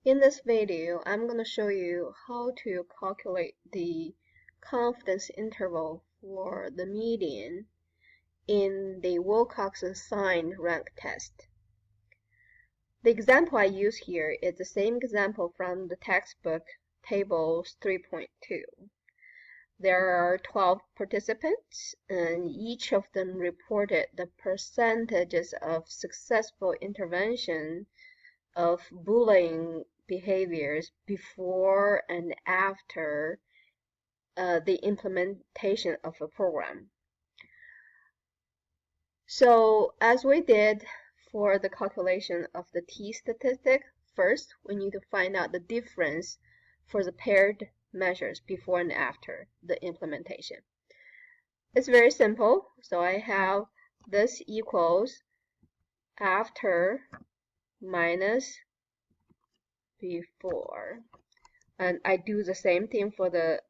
In this video, I'm going to show you how to calculate the confidence interval for the median in the Wilcoxon Signed Rank Test. The example I use here is the same example from the textbook Tables 3.2. There are 12 participants, and each of them reported the percentages of successful intervention of bullying behaviors before and after the implementation of a program. So as we did for the calculation of the T statistic, first we need to find out the difference for the paired measures before and after the implementation. It's very simple. So I have this equals after minus before, and I do the same thing for the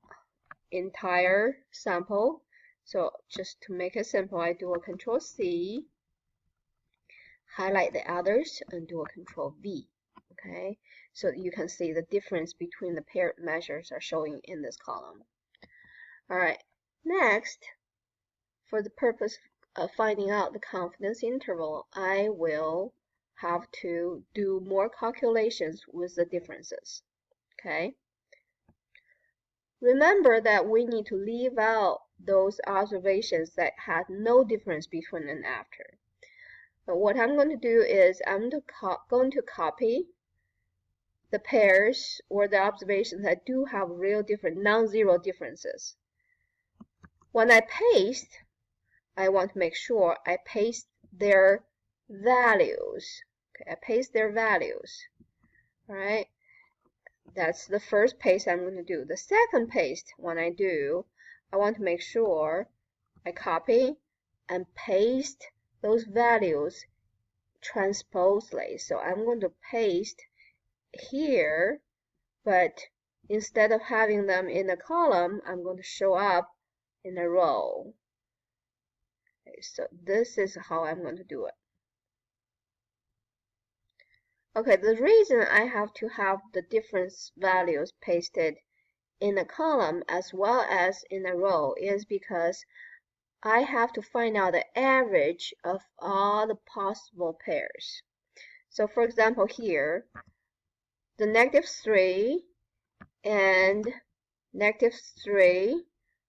entire sample. So just to make it simple, I do a Control C, highlight the others, and do a Control V. Okay, so you can see the difference between the paired measures are showing in this column. All right, next, for the purpose of finding out the confidence interval, I will have to do more calculations with the differences. Okay. Remember that we need to leave out those observations that had no difference between and after. But what I'm going to do is I'm going to copy the pairs or the observations that do have real different non-zero differences. When I paste, I want to make sure I paste their values. Okay, I paste their values. All right. That's the first paste I'm going to do. The second paste, when I do, I want to make sure I copy and paste those values transposely. So I'm going to paste here, but instead of having them in a column, I'm going to show up in a row. Okay, so this is how I'm going to do it. Okay, the reason I have to have the difference values pasted in a column as well as in a row is because I have to find out the average of all the possible pairs. So for example here, the -3 and -3,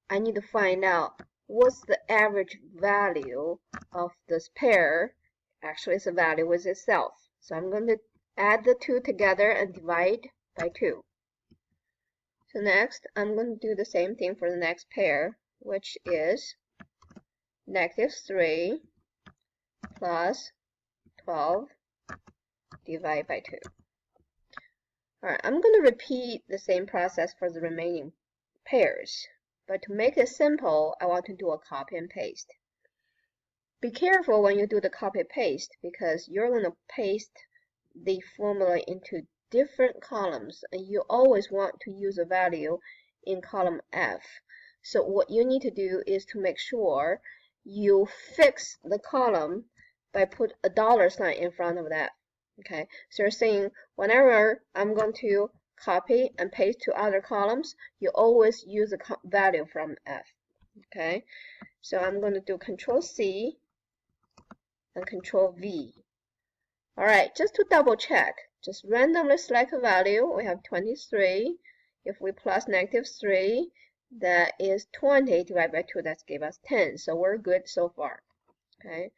I need to find out what's the average value of this pair. Actually, it's a value with itself. So I'm going to add the two together and divide by 2. So next, I'm going to do the same thing for the next pair, which is -3 plus 12 divided by 2. Alright, I'm going to repeat the same process for the remaining pairs, but to make it simple, I want to do a copy and paste. Be careful when you do the copy and paste because you're going to paste the formula into different columns, and you always want to use a value in column F. So what you need to do is to make sure you fix the column by put a $sign in front of that. Okay, so you're saying whenever I'm going to copy and paste to other columns, you always use a value from F. Okay, so I'm going to do Control C and Control V. Alright, just to double check, just randomly select a value. We have 23. If we plus -3, that is 20 divided by 2. That gives us 10. So we're good so far. Okay,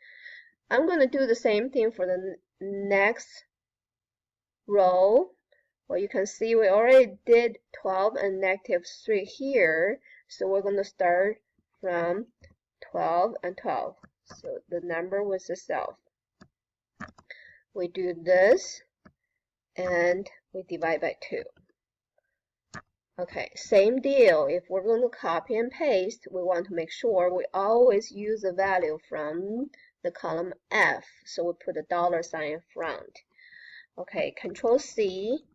I'm going to do the same thing for the next row. Well, you can see we already did 12 and -3 here. So we're going to start from 12 and 12. So the number was itself. We do this and we divide by 2. Okay, same deal. If we're going to copy and paste, we want to make sure we always use a value from the column F. So we put a $sign in front. Okay, Control C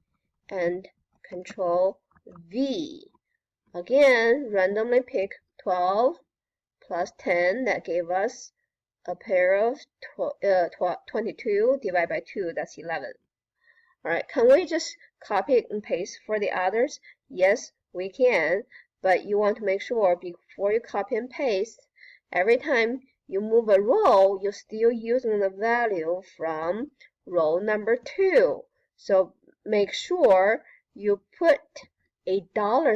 and Control V. Again, randomly pick 12 plus 10. That gave us a pair of 22 divided by 2, that's 11. Alright, can we just copy and paste for the others? Yes, we can, but you want to make sure before you copy and paste, every time you move a row, you're still using the value from row number 2. So make sure you put a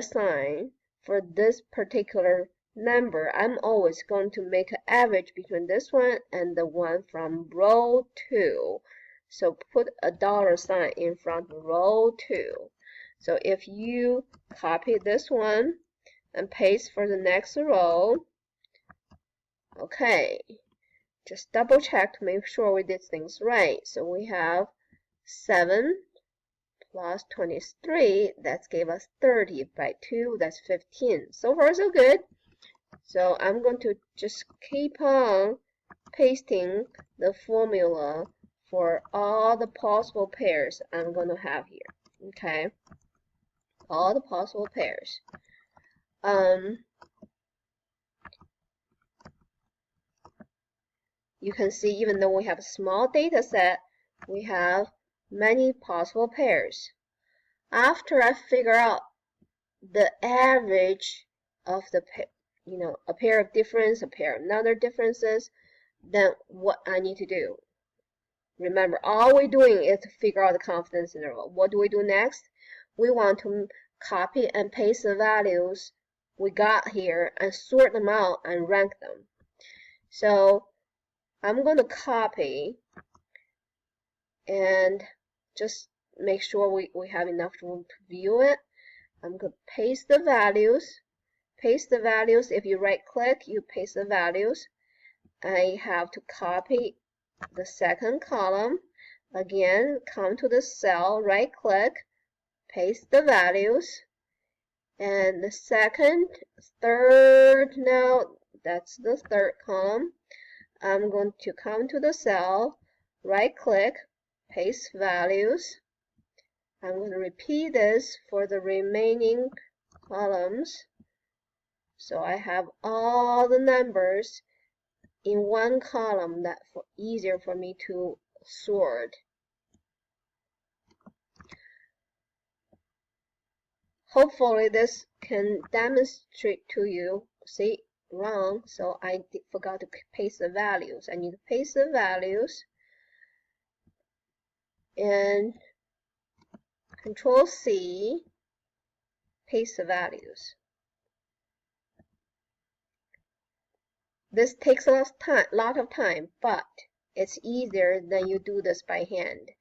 $sign for this particular number. I'm always going to make an average between this one and the one from row 2. So put a $sign in front of row 2. So if you copy this one and paste for the next row, okay, just double check to make sure we did things right. So we have 7 plus 23, that gave us 30 by 2, that's 15. So far so good. So I'm going to just keep on pasting the formula for all the possible pairs I'm going to have here. Okay, all the possible pairs. You can see even though we have a small data set, we have many possible pairs. After I figure out the average of the a pair of difference, a pair of another differences, then what I need to do? Remember, all we're doing is to figure out the confidence interval. What do we do next? We want to copy and paste the values we got here and sort them out and rank them. So I'm going to copy and just make sure we have enough room to view it. I'm going to paste the values. Paste the values. If you right click, you paste the values. I have to copy the second column. Again, come to the cell, right click, paste the values. And the second, third, no, that's the third column. I'm going to come to the cell, right click, paste values. I'm going to repeat this for the remaining columns. So I have all the numbers in one column, that's easier for me to sort. Hopefully this can demonstrate to you. See, wrong, so I forgot to paste the values. I need to paste the values and Control C, paste the values. This takes a lot of time, but it's easier than you do this by hand.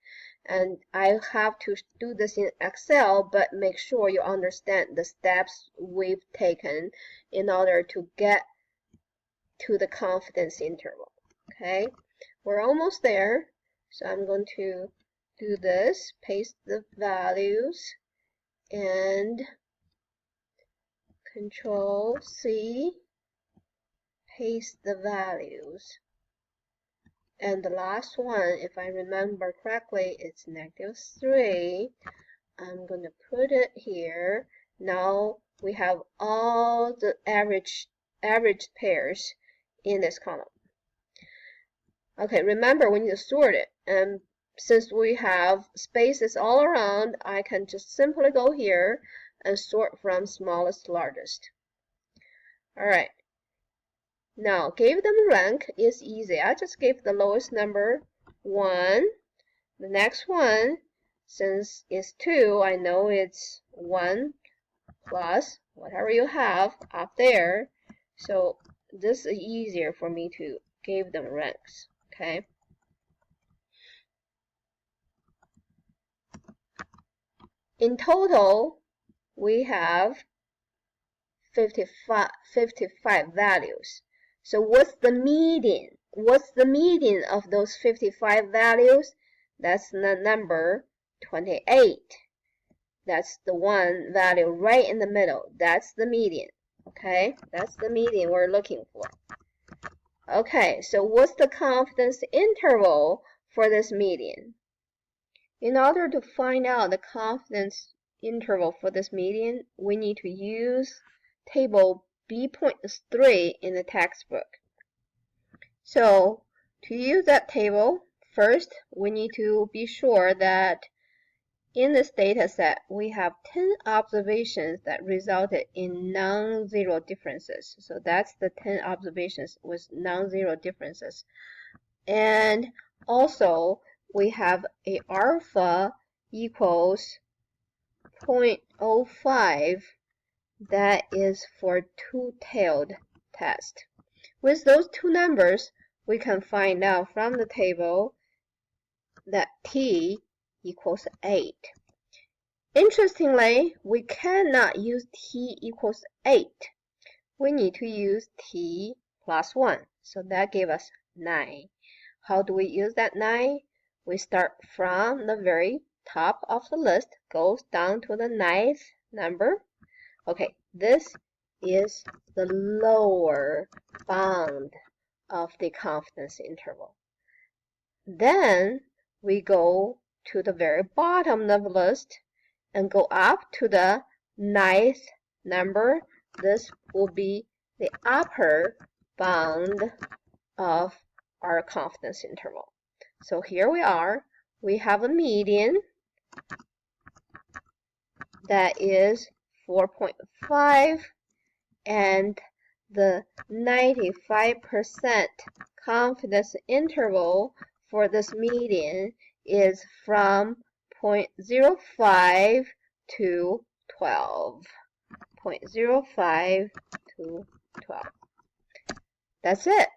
And I have to do this in Excel, but make sure you understand the steps we've taken in order to get to the confidence interval. Okay, we're almost there. So I'm going to do this, paste the values, and Control C, paste the values. And the last one, if I remember correctly, it's -3. I'm going to put it here. Now we have all the average pairs in this column. Okay, remember we need to sort it. And since we have spaces all around, I can just simply go here and sort from smallest to largest. Alright. Now, give them rank is easy. I just gave the lowest number 1. The next one, since it's 2, I know it's 1 plus whatever you have up there. So this is easier for me to give them ranks. Okay. In total, we have 55 values. So what's the median? What's the median of those 55 values? That's the number 28. That's the one value right in the middle. That's the median. Okay, that's the median we're looking for. Okay, so what's the confidence interval for this median? In order to find out the confidence interval for this median, we need to use table B.3 in the textbook. So to use that table, first we need to be sure that in this data set, we have 10 observations that resulted in non-zero differences. So that's the 10 observations with non-zero differences. And also, we have a alpha equals 0.05 that is for two-tailed test. With those two numbers, we can find out from the table that t equals 8. Interestingly, we cannot use t equals 8. We need to use t plus 1. So that gives us 9. How do we use that 9? We start from the very top of the list, goes down to the 9th number. Okay, this is the lower bound of the confidence interval. Then we go to the very bottom of the list and go up to the 9th number. This will be the upper bound of our confidence interval. So here we are. We have a median that is 4.5, and the 95% confidence interval for this median is from 0.05 to 12. 0.05 to 12. That's it.